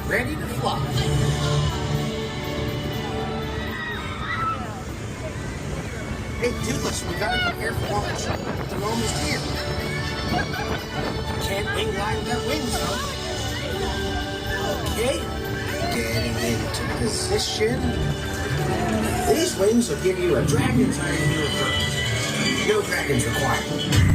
ready to fly. Hey, Toothless, we gotta prepare for launch. They're almost here. Can't wing line without wings, though. Okay, getting into position. These wings will give you a dragon's eye view of Berk. No dragons required.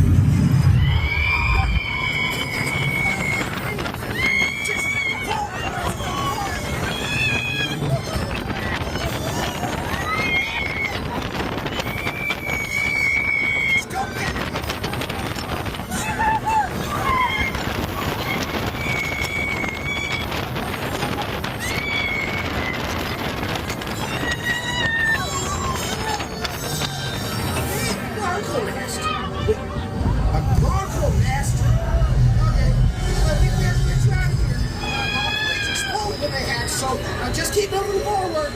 Just keep moving forward.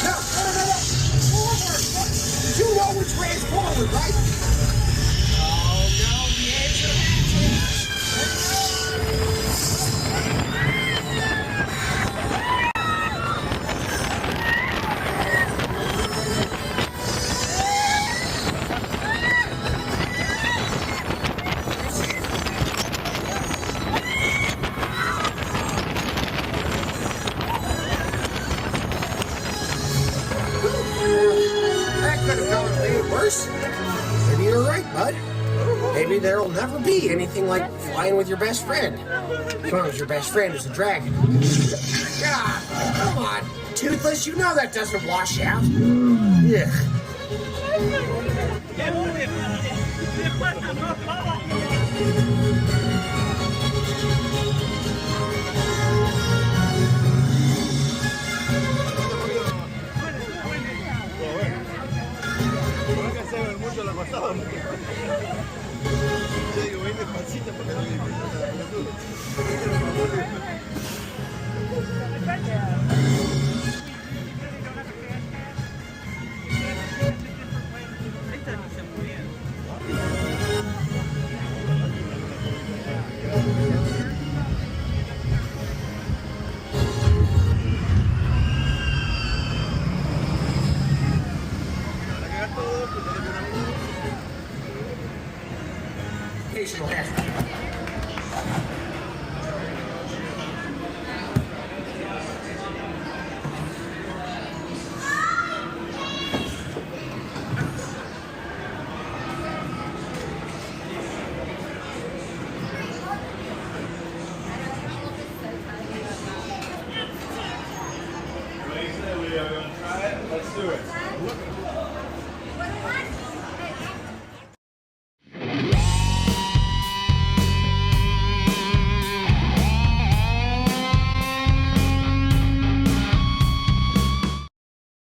No. Forward. You know which way is forward, right? Oh, no, the answer that could have gone way worse. Maybe you're right, bud. Maybe there'll never be anything like flying with your best friend. As long as your best friend is a dragon. God, come on. Toothless, you know that doesn't wash out. Yeah.